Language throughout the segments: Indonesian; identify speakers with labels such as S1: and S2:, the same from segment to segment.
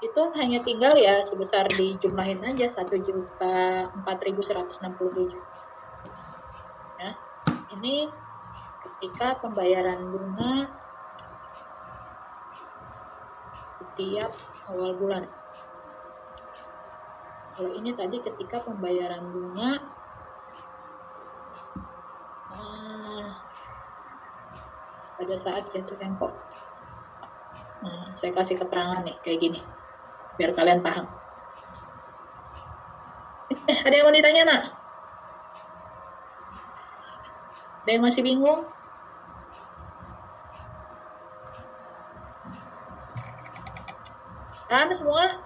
S1: itu hanya tinggal ya sebesar dijumlahin aja 1.004.167. Ya, ini ketika pembayaran bunga setiap awal bulan. Kalau ini tadi ketika pembayaran bunga pada saat jatuh tempo. Nah, saya kasih keterangan nih kayak gini biar kalian paham. Ada yang mau ditanya, nak? Ada yang masih bingung? Kan semua?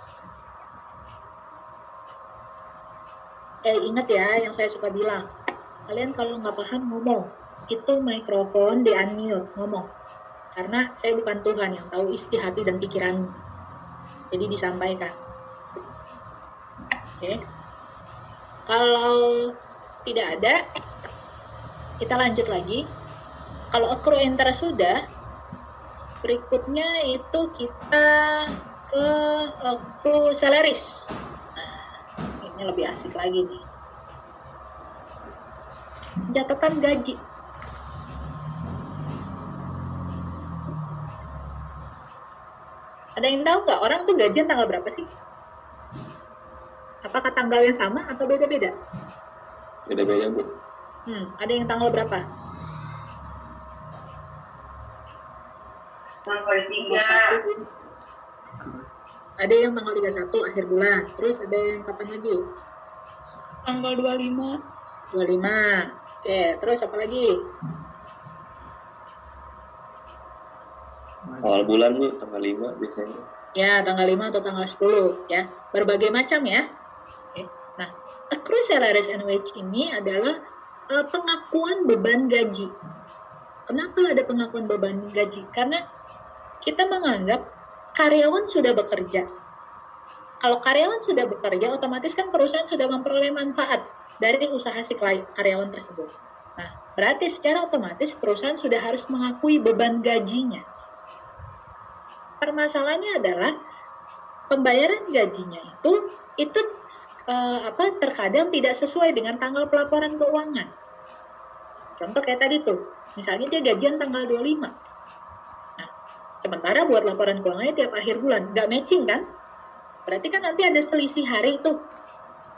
S1: Ingat ya yang saya suka bilang. Kalian kalau nggak paham ngomong. Itu mikrofon di unmute ngomong. Karena saya bukan Tuhan yang tahu isi hati dan pikiranmu. Jadi disampaikan. Oke. Kalau tidak ada, kita lanjut lagi. Kalau accrue interest sudah, berikutnya itu kita ke accrue salaries. Nah, ini lebih asik lagi nih. Catatan gaji. Ada yang tahu nggak orang tuh gajian tanggal berapa sih? Apakah tanggal yang sama atau beda-beda?
S2: Beda-beda, Bu.
S1: Ada yang tanggal berapa?
S3: Tanggal 3.
S1: Ada yang tanggal 31 akhir bulan. Terus ada yang kapan lagi?
S3: Tanggal 25.
S1: 25. Oke, terus apa lagi?
S2: Awal bulan, Bu, tanggal 5 biasanya.
S1: Ya, tanggal 5 atau tanggal 10 ya. Berbagai macam ya. Oke. Nah, accrue salaries and wage ini adalah pengakuan beban gaji. Kenapa ada pengakuan beban gaji? Karena kita menganggap karyawan sudah bekerja. Kalau karyawan sudah bekerja, otomatis kan perusahaan sudah memperoleh manfaat dari usaha si karyawan tersebut. Nah, berarti secara otomatis perusahaan sudah harus mengakui beban gajinya. Permasalahannya adalah pembayaran gajinya itu terkadang tidak sesuai dengan tanggal pelaporan keuangan. Contoh kayak tadi tuh, misalnya dia gajian tanggal 25. Nah, sementara buat laporan keuangannya tiap akhir bulan, nggak matching kan? Berarti kan nanti ada selisih hari tuh,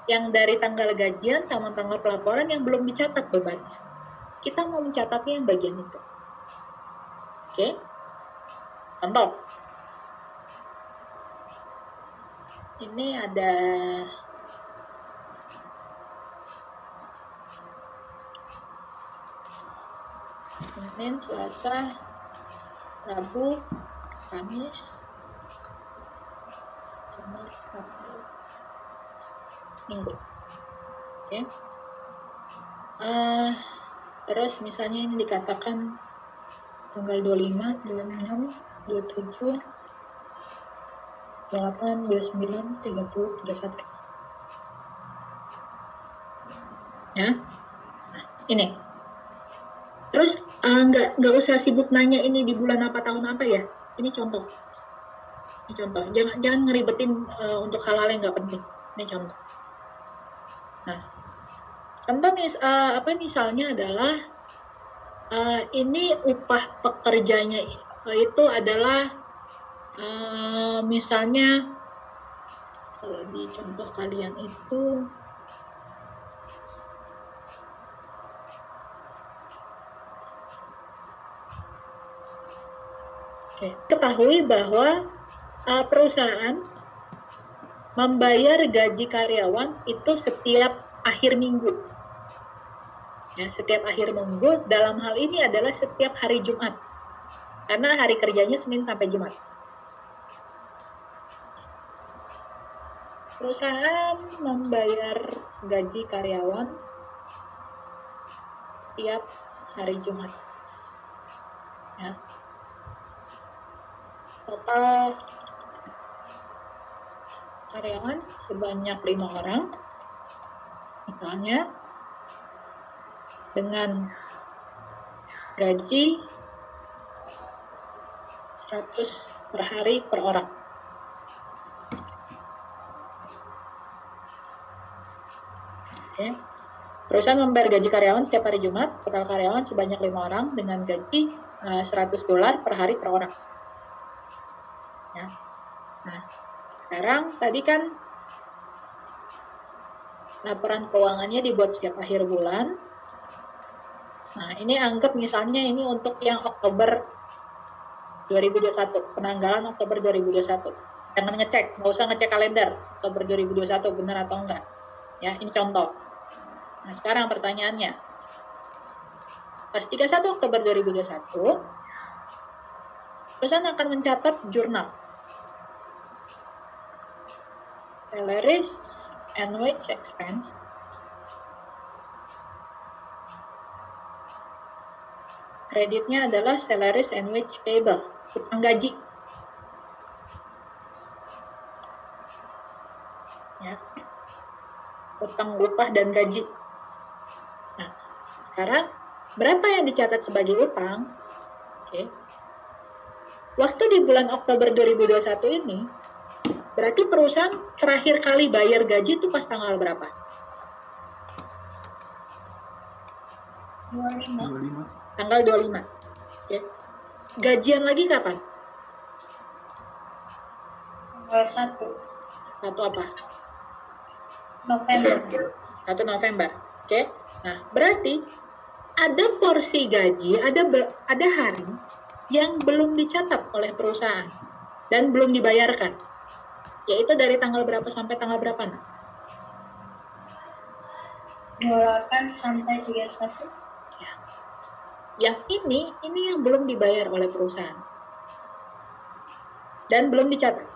S1: yang dari tanggal gajian sama tanggal pelaporan yang belum dicatat bebannya. Kita mau mencatatnya yang bagian itu. Oke? Contoh. Ini ada Senin, Selasa, Rabu, Kamis, Sabtu, Minggu. Oke. Terus misalnya ini dikatakan tanggal 25, 26, 27, 8, 29, 30, 31. Ya. Nah, ini. Terus nggak usah sibuk nanya ini di bulan apa tahun apa ya. Ini contoh. Ini contoh. Jangan ngeribetin untuk hal-hal yang nggak penting. Ini contoh. Nah, contoh misalnya adalah ini upah pekerjanya itu adalah misalnya kalau di contoh kalian itu ketahui bahwa perusahaan membayar gaji karyawan itu setiap akhir minggu. Ya, setiap akhir minggu, dalam hal ini adalah setiap hari Jumat. Karena hari kerjanya Senin sampai Jumat. Perusahaan membayar gaji karyawan tiap hari Jumat. Ya. Total karyawan sebanyak 5 orang, misalnya dengan gaji 100 per hari per orang. Oke. Perusahaan membayar gaji karyawan setiap hari Jumat, total karyawan sebanyak 5 orang dengan gaji $100 per hari per orang. Ya. Nah, sekarang tadi kan laporan keuangannya dibuat setiap akhir bulan. Nah, ini anggap misalnya ini untuk yang Oktober 2021, penanggalan Oktober 2021. Jangan ngecek, nggak usah ngecek kalender Oktober 2021 benar atau enggak. Ya, ini contoh. Nah, sekarang pertanyaannya. Pas 31 Oktober 2021, perusahaan akan mencatat jurnal salaries and wage expense kreditnya adalah salaries and wage payable, utang gaji. Ya. Utang upah dan gaji. Nah, sekarang berapa yang dicatat sebagai utang? Oke. Waktu di bulan Oktober 2021 ini, berarti perusahaan terakhir kali bayar gaji itu pas tanggal berapa?
S3: 25.
S1: Tanggal 25. Oke. Gajian lagi kapan?
S4: Tanggal 1
S1: Satu apa?
S4: November.
S1: 1 November. Oke. Nah, berarti ada porsi gaji, ada hari yang belum dicatat oleh perusahaan dan belum dibayarkan. Yaitu dari tanggal berapa sampai tanggal berapa? Nah?
S4: 28 sampai 31.
S1: Ya. Yang ini yang belum dibayar oleh perusahaan. Dan belum dicatat.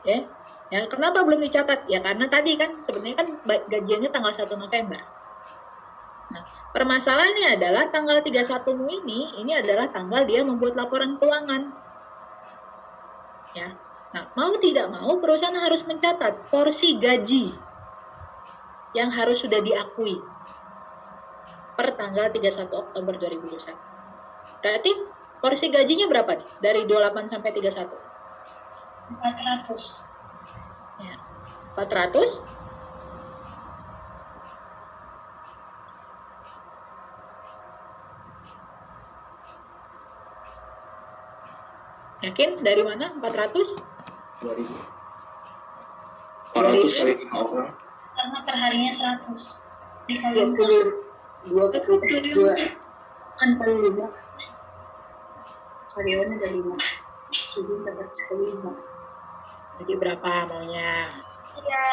S1: Oke. Ya, kenapa belum dicatat? Ya karena tadi kan sebenarnya kan gajiannya tanggal 1 November. Nah, permasalahannya adalah tanggal 31 ini adalah tanggal dia membuat laporan keuangan. Ya. Nah, mau tidak mau perusahaan harus mencatat porsi gaji yang harus sudah diakui per tanggal 31 Oktober 2021. Berarti porsi gajinya berapa nih? Dari 28 sampai 31?
S4: 400.
S1: Ya. 400? Yakin? Dari mana? 400?
S2: 2000. 400 kali 5 orang.
S4: Karena perharinya 100. Dikali
S3: 22 kan kali 5. Karyawannya ada 5. Jadi 400 kali 5.
S1: Jadi berapa maunya?
S4: Iya.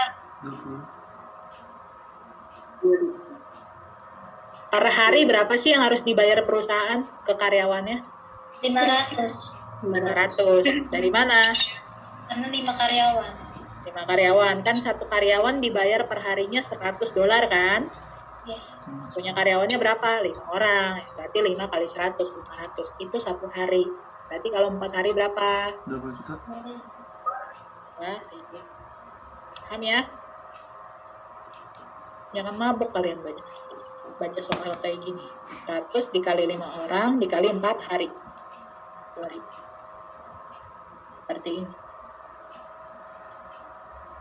S3: 20.
S1: Per hari berapa sih yang harus dibayar perusahaan ke karyawannya?
S4: 500.
S1: 500. Dari mana?
S4: Karena 5 karyawan.
S1: 5 karyawan. Kan satu karyawan dibayar per harinya $100 kan?
S4: Ya.
S1: Punya karyawannya berapa? 5 orang. Berarti 5 kali 100, 500. Itu satu hari. Berarti kalau 4 hari berapa?
S3: 20 juta.
S1: Nah, itu. Paham ya? Jangan mabuk kalian baca soal kayak gini. 100 dikali 5 orang dikali 4 hari. 2000. Seperti ini.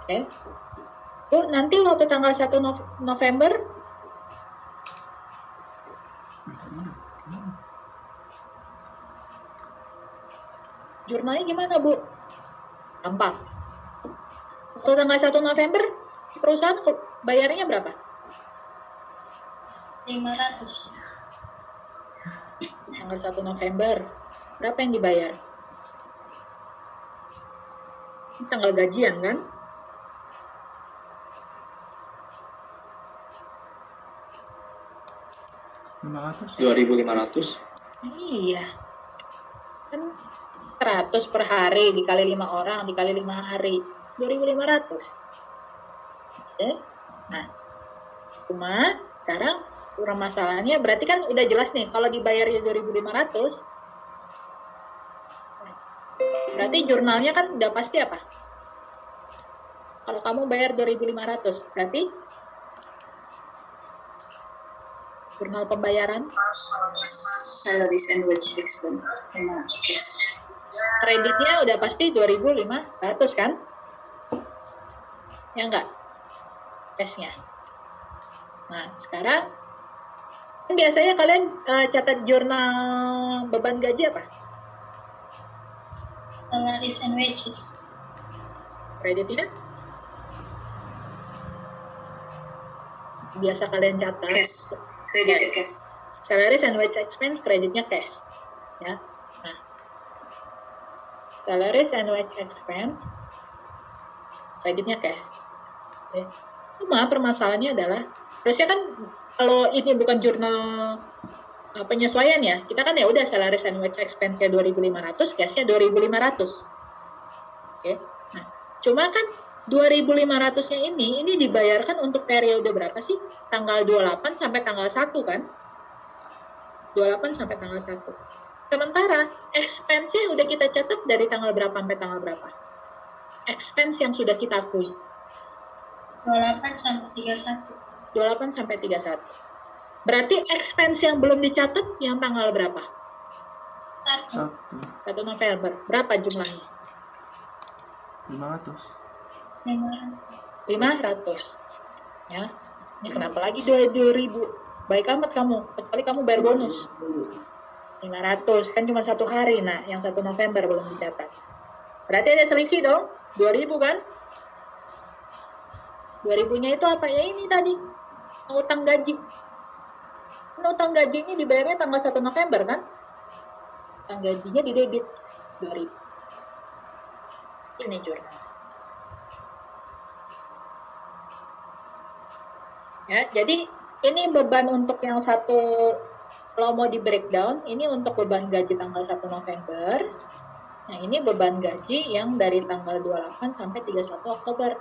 S1: Oke. Bu, nanti waktu tanggal 1 November jurnalnya gimana, Bu? Gampang. Waktu tanggal 1 November perusahaan bayarnya berapa?
S4: 500.
S1: Tanggal 1 November berapa yang dibayar? Ini tanggal gajian kan?
S3: $500.
S2: 2.500.
S1: Iya. Kan 100 per hari dikali 5 orang dikali 5 hari. 2.500. Oke. Nah, cuma sekarang masalahnya berarti kan udah jelas nih kalau dibayarnya 2.500 berarti jurnalnya kan udah pasti apa? Kalau kamu bayar 2.500 berarti jurnal pembayaran
S3: Salaries and wage expense sama cash.
S1: kreditnya udah pasti 2.500 kan? Ya enggak? cashnya. Nah, sekarang kan biasanya kalian catat jurnal beban gaji apa?
S4: Salaries and wages.
S1: Kreditnya? Biasa kalian catat.
S3: Cash. Credit cash.
S1: Salaries and wage expense, kreditnya cash. Ya. Nah, salaries and wage expense, kreditnya cash. Oke. Cuma permasalahannya adalah, harusnya kan kalau ini bukan jurnal penyesuaian ya, kita kan ya udah salaries and wage expense-nya 2.500, cash-nya 2.500. Oke. Nah, cuma kan 2.500-nya ini dibayarkan untuk periode berapa sih? Tanggal 28 sampai tanggal 1 kan? 28 sampai tanggal 1. Sementara expense-nya udah kita catat dari tanggal berapa sampai tanggal berapa? Expense yang sudah kita akui.
S4: 28 sampai 31.
S1: 28 sampai 31. Berarti expense yang belum dicatat yang tanggal berapa? 1 November. Berapa jumlahnya?
S4: 500.
S1: 500. Ya. Ini kenapa lagi 2.000? Baik amat kamu, kecuali kamu bayar bonus. 500, kan cuma 1 hari. Nah, yang 1 November belum dicatat. Berarti ada selisih dong, 2.000 kan? 2.000-nya itu apa? Ya ini tadi, utang gaji. Utang gaji ini dibayarnya tanggal 1 November kan? Utang gajinya di debit 2.000. Ini jurnal. Ya, jadi ini beban untuk yang satu, kalau mau di breakdown, ini untuk beban gaji tanggal 1 November. Nah, ini beban gaji yang dari tanggal 28 sampai 31 Oktober.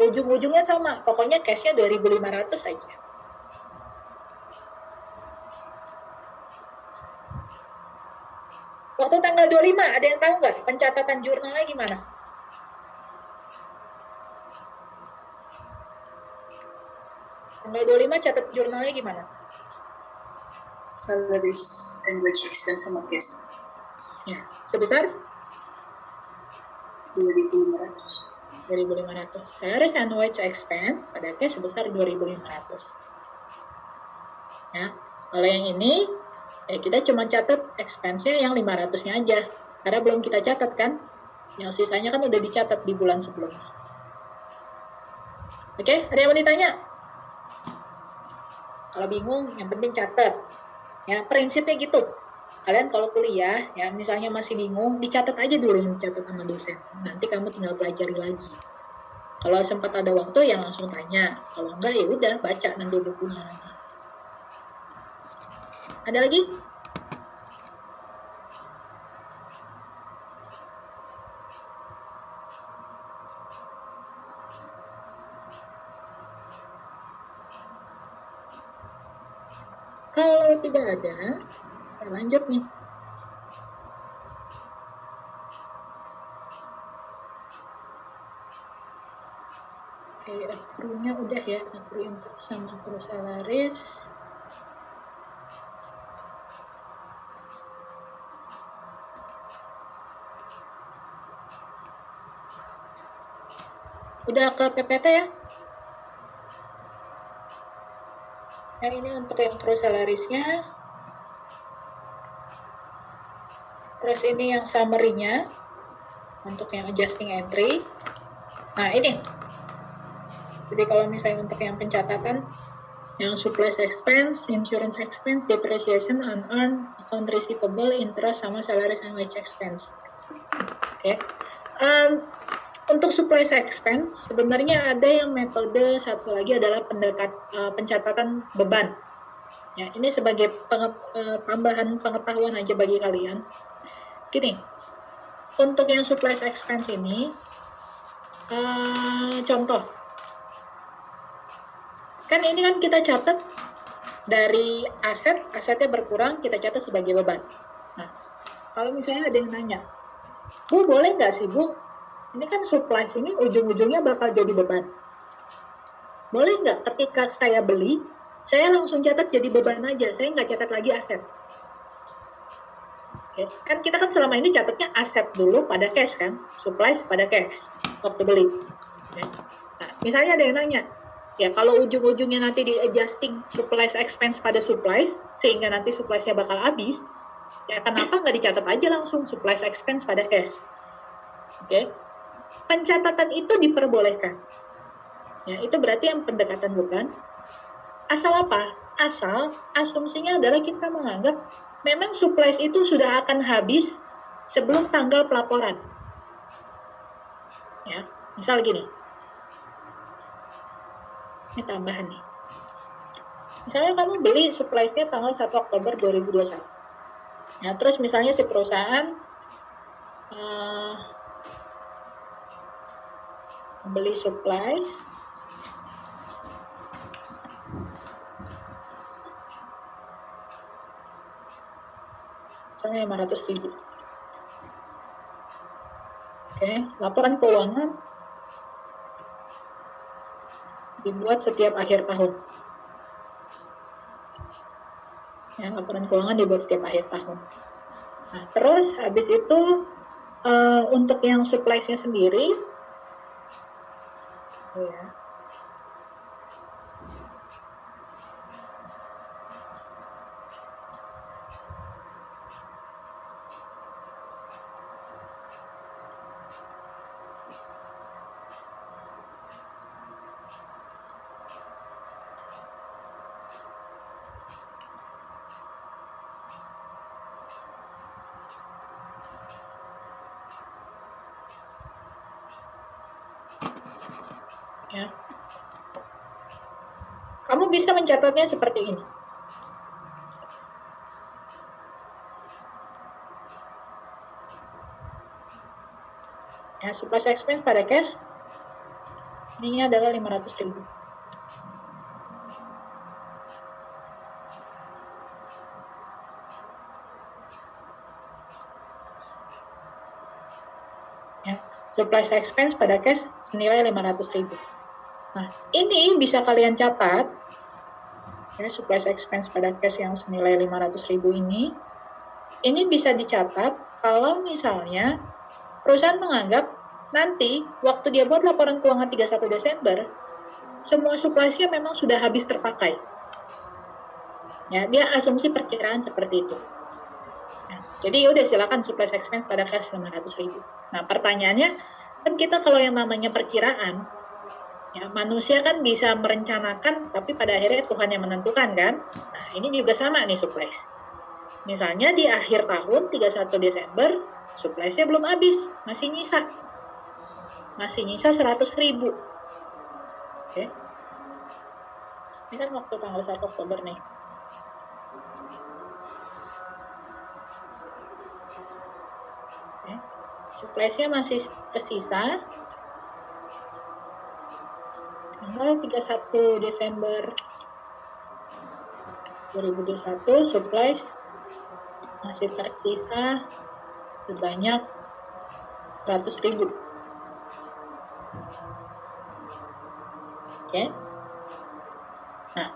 S1: Ujung-ujungnya sama, pokoknya cash-nya 2.500 saja. Waktu tanggal 25, ada yang tahu nggak pencatatan jurnalnya gimana? Tanggal 25 catat jurnalnya gimana?
S3: Salaries and wage expense sama cash.
S1: Ya, sebesar
S3: 2.500.
S1: 2.500. Salaries and wage expense pada cash sebesar 2.500. Ya, kalau yang ini ya kita cuma catat expense-nya yang 500-nya aja. Karena belum kita catat kan. Yang sisanya kan udah dicatat di bulan sebelumnya. Oke, ada yang mau ditanya? Kalau bingung, yang penting catat. Ya, prinsipnya gitu. Kalian kalau kuliah, ya misalnya masih bingung, dicatat aja dulu yang dicatat sama dosen. Nanti kamu tinggal pelajari lagi. Kalau sempat ada waktu, ya langsung tanya. Kalau enggak, ya udah baca nanti bukunya lagi. Ada lagi? Kalau tidak ada, kita lanjut nih. Oke, accrue-nya udah ya, accrue untuk sama accrue salaris. Udah ke PPT ya? Nah, ini untuk yang accrue salarisnya. Terus ini yang summary-nya untuk yang adjusting entry. Nah, ini. Jadi kalau misalnya untuk yang pencatatan, yang supplies expense, insurance expense, depreciation, unearned, account receivable, interest, sama salaries and wage expense. Oke. Untuk supplies expense, sebenarnya ada yang metode satu lagi adalah pencatatan beban. Ya, ini sebagai tambahan pengetahuan aja bagi kalian. Gini, untuk yang supplies expense ini, contoh, kan ini kan kita catat dari asetnya berkurang, kita catat sebagai beban. Nah, kalau misalnya ada yang nanya, Bu, boleh nggak sih Bu, ini kan supplies ini ujung-ujungnya bakal jadi beban. Boleh nggak ketika saya beli, saya langsung catat jadi beban aja, saya nggak catat lagi aset. Oke. Kan kita kan selama ini catatnya aset dulu pada cash kan, supplies pada cash waktu beli. Oke. Nah, Misalnya ada yang nanya, ya kalau ujung-ujungnya nanti di adjusting supplies expense pada supplies, sehingga nanti supplies-nya bakal habis, ya kenapa nggak dicatat aja langsung supplies expense pada cash? Oke, pencatatan itu diperbolehkan. Ya, itu berarti yang pendekatan beban. Asal apa? Asal asumsinya adalah kita menganggap memang supplies itu sudah akan habis sebelum tanggal pelaporan. Ya, misal gini. Ini tambahan nih. Misalnya kamu beli supplies-nya tanggal 1 Oktober 2021. Ya, terus misalnya si perusahaan beli supplies misalnya 500.000. Oke, laporan keuangan dibuat setiap akhir tahun. Ya, laporan keuangan dibuat setiap akhir tahun. Nah, terus habis itu untuk yang supplies-nya sendiri, ya, ya. Kamu bisa mencatatnya seperti ini. Ya, supplies expense pada cash ini adalah 500.000. Ya, supplies expense pada cash senilai 500.000. Nah, ini bisa kalian catat, ya, supplies expense pada cash yang senilai 500.000 ini bisa dicatat kalau misalnya perusahaan menganggap nanti waktu dia buat laporan keuangan 31 Desember, semua supplies-nya memang sudah habis terpakai. Ya, dia asumsi perkiraan seperti itu. Nah, jadi udah silakan supplies expense pada cash 500.000. Nah, pertanyaannya, kan kita kalau yang namanya perkiraan, ya, manusia kan bisa merencanakan, tapi pada akhirnya Tuhan yang menentukan kan. Nah, ini juga sama nih supplies. Misalnya di akhir tahun 31 Desember, supplies-nya belum habis, masih nyisa. Masih nyisa 100.000. Oke. Ini kan waktu tanggal 1 Oktober nih. Oke. Supplies-nya masih tersisa. Tanggal 31 Desember 2021, supplies masih tersisa sebanyak 100.000. Oke. Nah,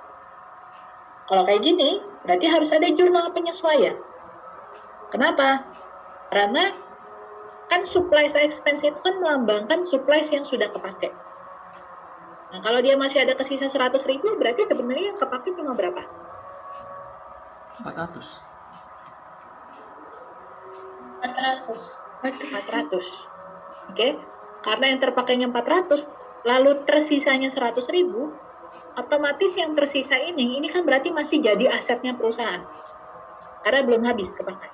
S1: kalau kayak gini, berarti harus ada jurnal penyesuaian. Kenapa? Karena kan supplies expense itu kan melambangkan supplies yang sudah kepakai. Nah, kalau dia masih ada kesisa 100.000, berarti sebenarnya yang kepake cuma berapa?
S2: 400.
S1: 400. Oke. Karena yang terpakainya 400, lalu tersisanya 100.000, otomatis yang tersisa ini kan berarti masih jadi asetnya perusahaan. Karena belum habis kepakai.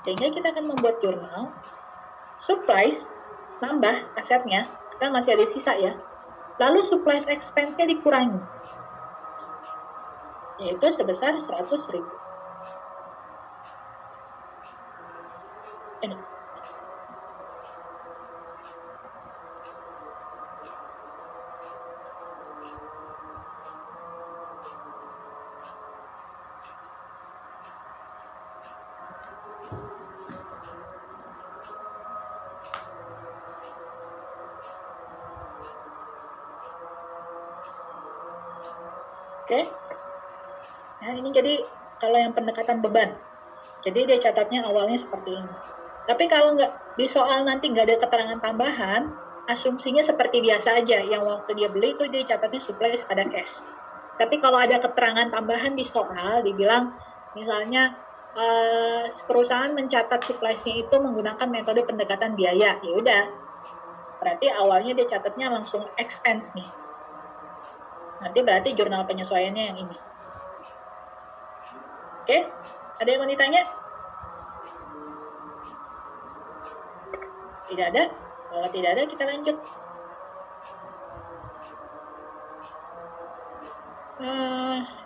S1: Sehingga kita akan membuat jurnal, supplies, nambah asetnya, karena masih ada sisa ya. Lalu supplies expense-nya dikurangi, yaitu sebesar 100.000. Ini. Oke. Nah, ini jadi kalau yang pendekatan beban. Jadi dia catatnya awalnya seperti ini. Tapi kalau nggak di soal nanti nggak ada keterangan tambahan, asumsinya seperti biasa aja, yang waktu dia beli itu dia catatnya supplies ada cash. Tapi kalau ada keterangan tambahan di soal, dibilang misalnya perusahaan mencatat suppliesnya itu menggunakan metode pendekatan biaya, ya udah, berarti awalnya dia catatnya langsung expense nih. Nanti berarti jurnal penyesuaiannya yang ini. Oke, ada yang mau ditanya? Tidak ada? Kalau tidak ada, kita lanjut.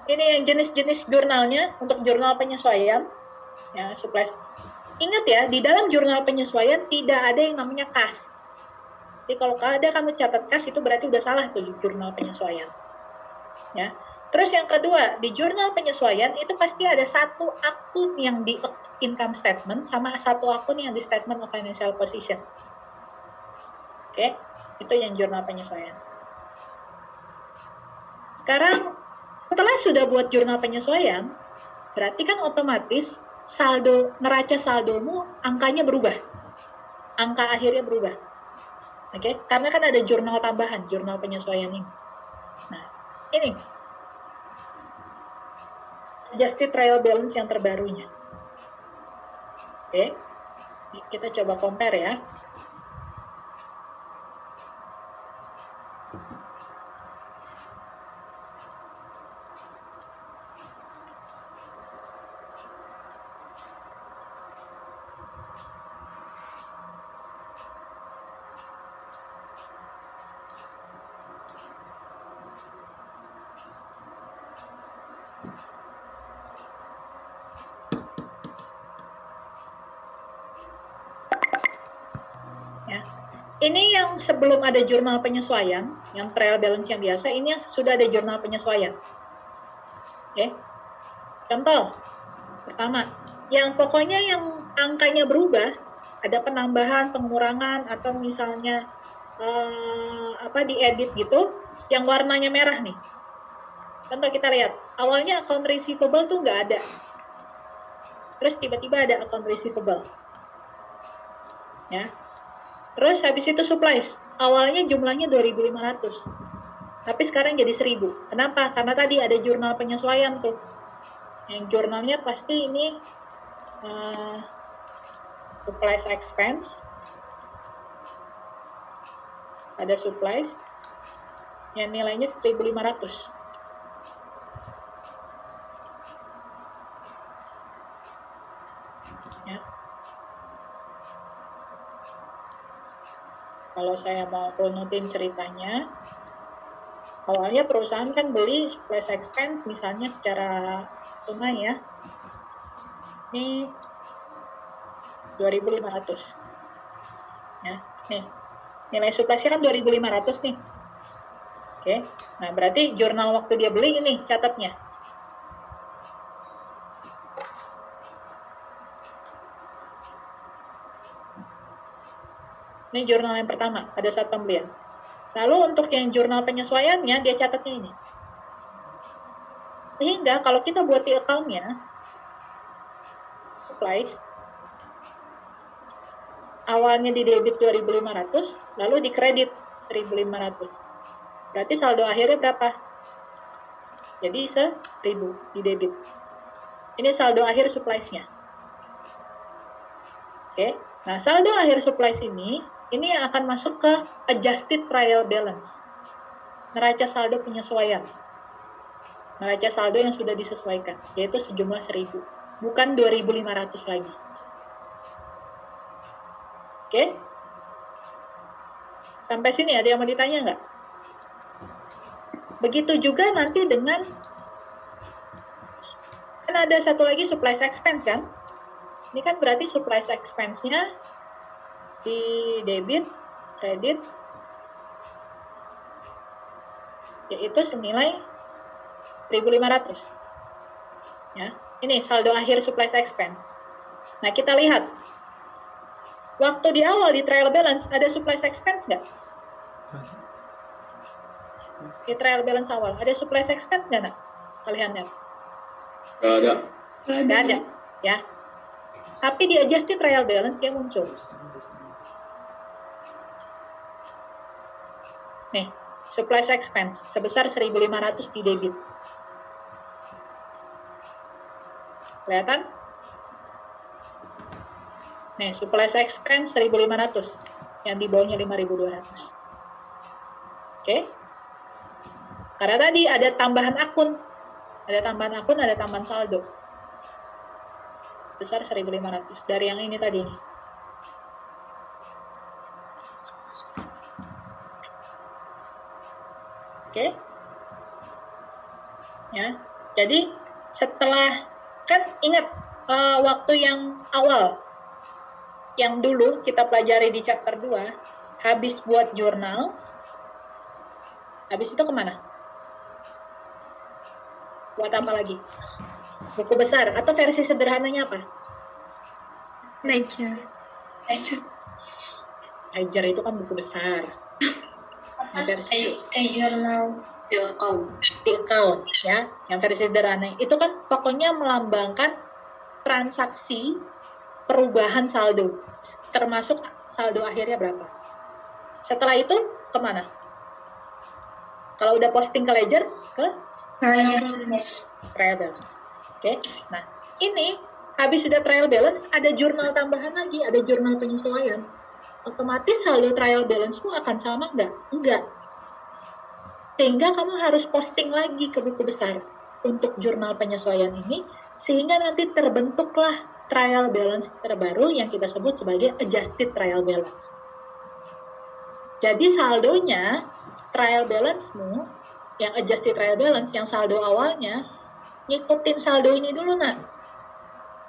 S1: Ini yang jenis-jenis jurnalnya untuk jurnal penyesuaian. Ya, supplies. Ingat ya, di dalam jurnal penyesuaian tidak ada yang namanya kas. Jadi kalau ada kamu catat kas, itu berarti udah salah tuh jurnal penyesuaian. Ya. Terus yang kedua, di jurnal penyesuaian itu pasti ada satu akun yang di income statement sama satu akun yang di statement of financial position. Oke, itu yang jurnal penyesuaian. Sekarang setelah sudah buat jurnal penyesuaian, berarti kan otomatis saldo, neraca saldomu angkanya berubah. Angka akhirnya berubah. Oke, karena kan ada jurnal tambahan, jurnal penyesuaian ini. Nah, ini adjusted trial balance yang terbarunya. Oke, kita coba compare ya. Ini yang sebelum ada jurnal penyesuaian, yang trial balance yang biasa, ini yang sudah ada jurnal penyesuaian. Oke. Contoh pertama, yang pokoknya yang angkanya berubah, ada penambahan, pengurangan, atau misalnya diedit gitu, yang warnanya merah nih. Contoh kita lihat, awalnya account receivable tuh nggak ada. Terus tiba-tiba ada account receivable. Ya. Terus habis itu supplies, awalnya jumlahnya 2.500, tapi sekarang jadi 1.000. Kenapa? Karena tadi ada jurnal penyesuaian tuh. Yang jurnalnya pasti ini supplies expense, ada supplies, yang nilainya 1.500. Kalau saya mau runutin ceritanya, awalnya perusahaan kan beli supplies expense misalnya secara tunai ya. Ini 2.500. Ya, nih. Nilai suppliesnya kan 2.500 nih. Oke. Nah, berarti jurnal waktu dia beli ini catatnya. Ini jurnal yang pertama, pada saat pembelian. Lalu untuk yang jurnal penyesuaiannya, dia catatnya ini. Sehingga kalau kita buat di account-nya, supplies, awalnya di debit 2.500, lalu di kredit 1.500. Berarti saldo akhirnya berapa? Jadi 1.000 di debit. Ini saldo akhir supplies-nya. Oke. Nah, saldo akhir supplies ini yang akan masuk ke adjusted trial balance. Neraca saldo penyesuaian. Neraca saldo yang sudah disesuaikan, yaitu sejumlah 1.000. Bukan 2.500 lagi. Oke? Sampai sini ada yang mau ditanya nggak? Begitu juga nanti dengan, kan ada satu lagi supplies expense kan? Ini kan berarti supplies expense-nya di debit, kredit, yaitu senilai 1.500. Ya, ini saldo akhir supplies expense. Nah, kita lihat. Waktu di awal di trial balance, ada supplies expense nggak? Di trial balance awal, ada supplies expense nggak, nak? Kalian lihat?
S2: Nggak ada.
S1: Nggak ada, ya. Tapi di adjusted trial balance dia muncul. Nih, supplies expense sebesar 1.500 di debit. Kelihatan? Nih, supplies expense 1.500. Yang di bawahnya 5.200. Oke? Karena tadi ada tambahan akun. Ada tambahan akun, ada tambahan saldo. Besar 1.500. Dari yang ini tadi nih. Oke? Ya. Jadi setelah, kan ingat waktu yang awal, yang dulu kita pelajari di chapter 2, habis buat jurnal, habis itu kemana? Buat apa lagi? Buku besar, atau versi sederhananya apa?
S3: Ledger.
S1: Ledger itu kan buku besar.
S4: Jurnal.
S3: The account.
S1: Account, ya, yang versi sederhana. Itu kan pokoknya melambangkan transaksi perubahan saldo, termasuk saldo akhirnya berapa. Setelah itu kemana? Kalau udah posting ke ledger, ke trial balance. Oke, nah ini habis sudah trial balance, ada jurnal tambahan lagi, ada jurnal penyesuaian. Otomatis saldo trial balance-mu akan sama nggak? Enggak. Sehingga kamu harus posting lagi ke buku besar untuk jurnal penyesuaian ini, sehingga nanti terbentuklah trial balance terbaru yang kita sebut sebagai adjusted trial balance. Jadi saldonya, trial balance-mu, yang adjusted trial balance, yang saldo awalnya, ngikutin saldo ini dulu, nak.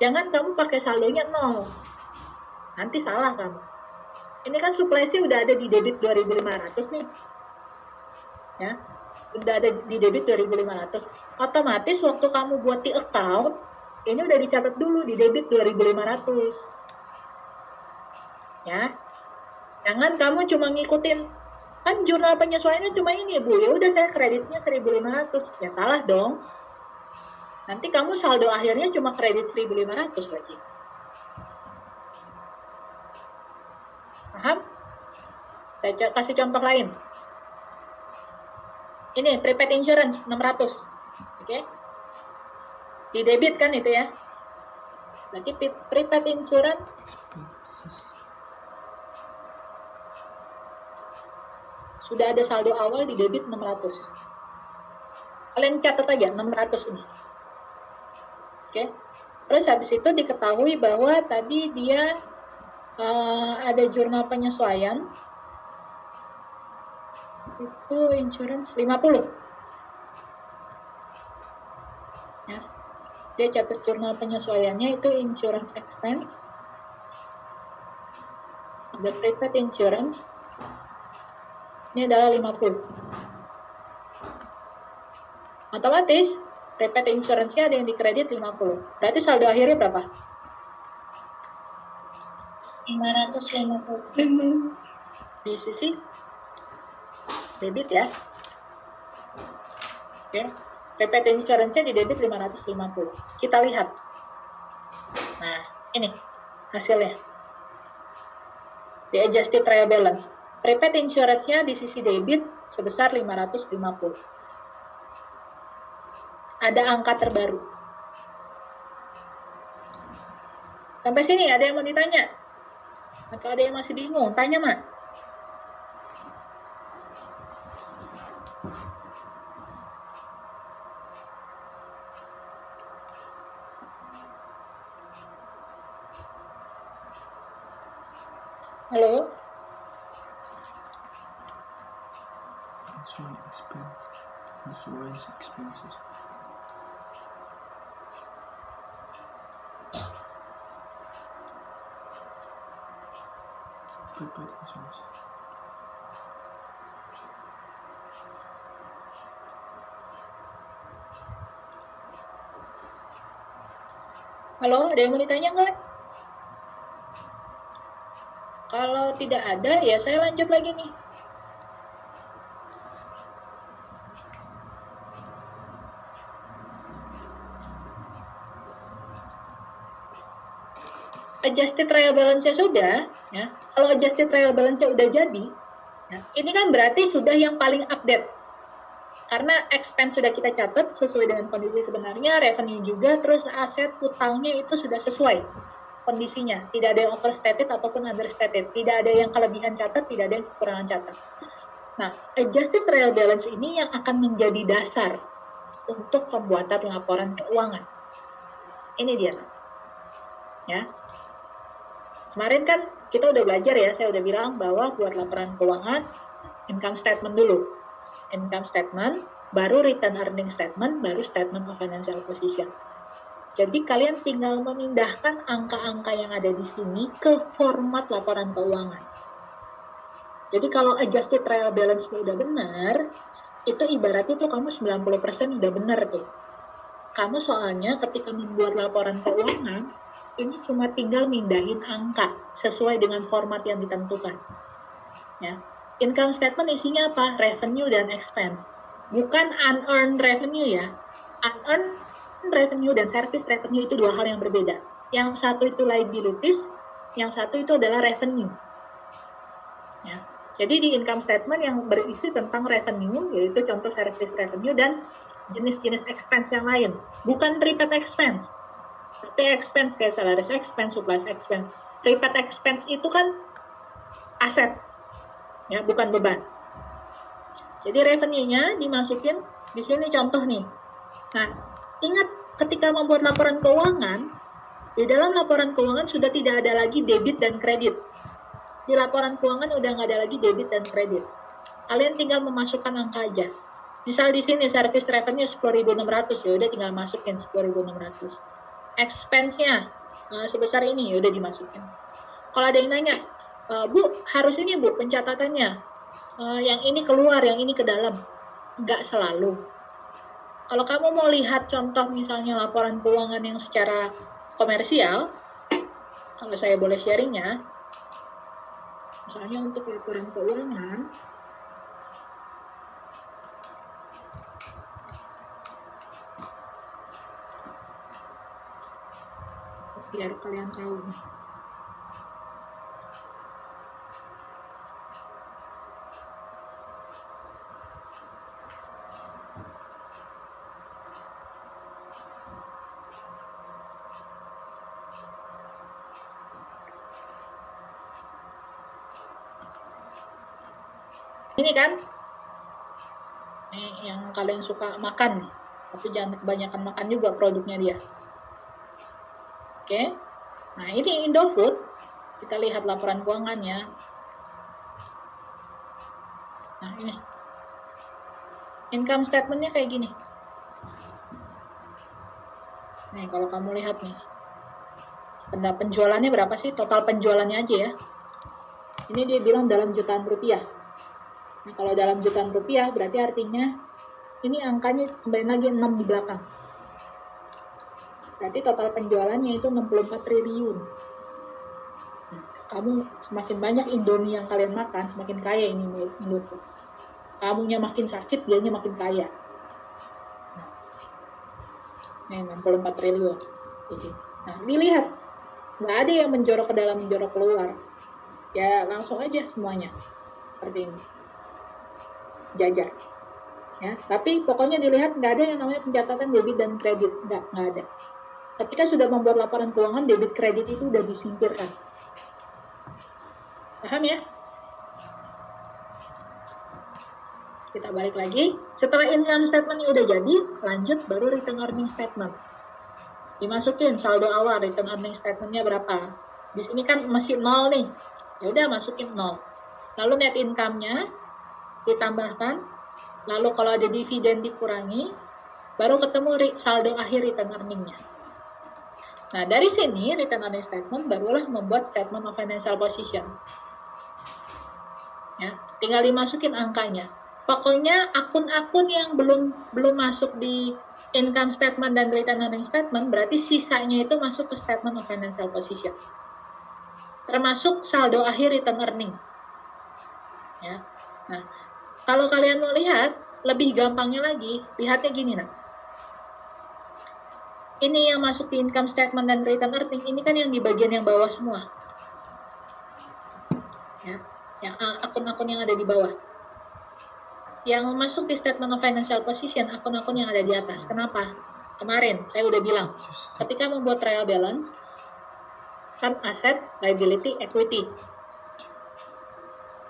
S1: Jangan kamu pakai saldonya 0. Nanti salah kamu. Ini kan supply-nya udah ada di debit 2.500 nih. Ya, udah ada di debit 2.500. Otomatis waktu kamu buat di account, ini udah dicatat dulu di debit 2.500. Ya. Jangan kamu cuma ngikutin, kan jurnal penyesuaiannya cuma ini, Bu. Ya udah saya kreditnya 1.500. Ya salah dong. Nanti kamu saldo akhirnya cuma kredit 1.500 lagi. Paham? Saya kasih contoh lain. Ini prepaid insurance 600. Oke? Di debit kan itu ya. Berarti prepaid insurance sudah ada saldo awal di debit 600. Kalian catat aja 600 ini. Oke. Terus habis itu diketahui bahwa tadi dia ada jurnal penyesuaian. Itu insurance 50. Ya. Dia catat jurnal penyesuaiannya itu insurance expense. The prepaid insurance ini adalah 50. Otomatis prepaid insurance-nya ada yang dikredit 50. Berarti saldo akhirnya berapa?
S4: 550.
S1: Di sisi debit ya. Oke. Prepaid insurance-nya di debit 550. Kita lihat. Nah, ini hasilnya. Di adjusted trial balance. Prepaid insurance-nya di sisi debit sebesar 550. Ada angka terbaru. Sampai sini ada yang mau ditanya? Atau ada yang masih bingung? Tanya, Mak. Halo?
S5: Insurance expenses. Prepaid insurance.
S1: Halo, ada yang mau ditanya nggak? Kalau tidak ada, ya saya lanjut lagi nih. Adjusted trial balance-nya sudah, ya. Kalau adjusted trial balance-nya udah jadi, Nah, ini kan berarti sudah yang paling update. Karena expense sudah kita catat sesuai dengan kondisi sebenarnya, revenue juga, terus aset utangnya itu sudah sesuai kondisinya. Tidak ada yang overstated ataupun understated. Tidak ada yang kelebihan catat, tidak ada yang kekurangan catat. Nah, adjusted trial balance ini yang akan menjadi dasar untuk pembuatan laporan keuangan. Ini dia. Ya. Kemarin kan kita udah belajar ya, saya udah bilang bahwa buat laporan keuangan, income statement dulu. Income statement, baru return earning statement, baru statement of financial position. Jadi kalian tinggal memindahkan angka-angka yang ada di sini ke format laporan keuangan. Jadi kalau adjusted trial balance udah benar, itu ibaratnya tuh kamu 90% udah benar tuh. Kamu soalnya ketika membuat laporan keuangan, ini cuma tinggal mindahin angka sesuai dengan format yang ditentukan. Ya. Income statement isinya apa? Revenue dan expense. Bukan unearned revenue ya. Unearned revenue dan service revenue itu dua hal yang berbeda. Yang satu itu liabilities, yang satu itu adalah revenue. Ya. Jadi di income statement yang berisi tentang revenue, yaitu contoh service revenue dan jenis-jenis expense yang lain. Bukan repeat expense. Tapi expense kayak salaries expense, supplies expense. Repeat expense itu kan aset. Ya, bukan beban. Jadi revenue-nya dimasukin di sini contoh nih. Nah, ingat ketika membuat laporan keuangan, di dalam laporan keuangan sudah tidak ada lagi debit dan kredit. Di laporan keuangan udah nggak ada lagi debit dan kredit. Kalian tinggal memasukkan angka aja. Misal di sini service revenue 10.600, ya udah tinggal masukin 10.600. Expense-nya sebesar ini, ya udah dimasukin. Kalau ada yang nanya, Bu, harus ini Bu pencatatannya. Yang ini keluar, yang ini ke dalam. Nggak selalu. Kalau kamu mau lihat contoh misalnya laporan keuangan yang secara komersial, kalau saya boleh sharingnya, misalnya untuk laporan keuangan, biar kalian tahu nih. Ini kan, ini yang kalian suka makan, tapi jangan kebanyakan makan juga produknya dia. Oke, nah ini Indofood, kita lihat laporan keuangannya. Nah ini, income statementnya kayak gini. Nih kalau kamu lihat nih, penjualannya berapa sih? Total penjualannya aja ya. Ini dia bilang dalam jutaan rupiah. Nah, kalau dalam jutaan rupiah berarti artinya ini angkanya kembali lagi 6 di belakang. Berarti total penjualannya itu 64 triliun. Nah, kamu semakin banyak Indomie yang kalian makan, semakin kaya ini Indofood. Kamunya makin sakit, dianya makin kaya. Nih 64 triliun. Nah, dilihat. Nggak ada yang menjorok ke dalam, menjorok keluar. Ya langsung aja semuanya. Seperti ini. Jajar. Ya, tapi pokoknya dilihat nggak ada yang namanya pencatatan debit dan kredit, nggak ada. Ketika sudah membuat laporan keuangan, debit kredit itu udah disingkirkan. Paham ya? Kita balik lagi. Setelah income statement ini udah jadi, lanjut baru return earning statement. Dimasukin saldo awal, return earning statementnya berapa. Di sini kan masih 0 nih. Ya udah masukin 0. Lalu net income-nya ditambahkan, lalu kalau ada dividen dikurangi, baru ketemu saldo akhir return earning-nya. Nah, dari sini return earning statement barulah membuat statement of financial position. Ya, tinggal dimasukin angkanya. Pokoknya akun-akun yang belum masuk di income statement dan return earning statement, berarti sisanya itu masuk ke statement of financial position. Termasuk saldo akhir return earning. Ya. Nah, kalau kalian mau lihat, lebih gampangnya lagi, lihatnya gini, nah. Ini yang masuk di income statement dan return earning, ini kan yang di bagian yang bawah semua. Ya. Ya, akun-akun yang ada di bawah. Yang masuk di statement of financial position, akun-akun yang ada di atas. Kenapa? Kemarin saya udah bilang, ketika membuat trial balance, kan aset, liability, equity.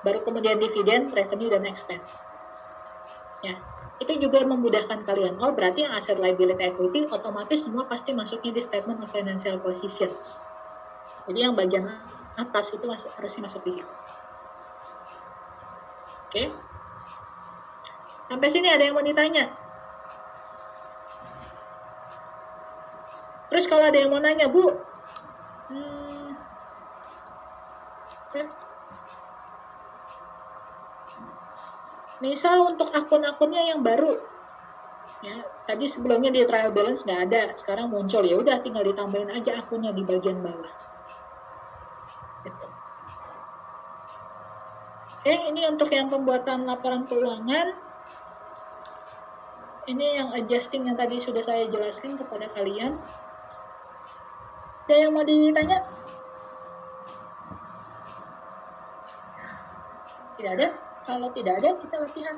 S1: Baru kemudian dividen, revenue, dan expense. Ya, itu juga memudahkan kalian. Oh, berarti yang aset, liability, equity, otomatis semua pasti masuknya di statement of financial position. Jadi yang bagian atas itu harusnya masuk di situ. Oke. Sampai sini ada yang mau ditanya? Terus kalau ada yang mau nanya, Bu, misal untuk akun-akunnya yang baru, ya tadi sebelumnya di trial balance nggak ada, sekarang muncul, ya udah tinggal ditambahin aja akunnya di bagian bawah. Gitu. Oke, ini untuk yang pembuatan laporan keuangan. Ini yang adjusting yang tadi sudah saya jelaskan kepada kalian. Ada yang mau ditanya? Tidak ada? Kalau tidak ada, kita latihan.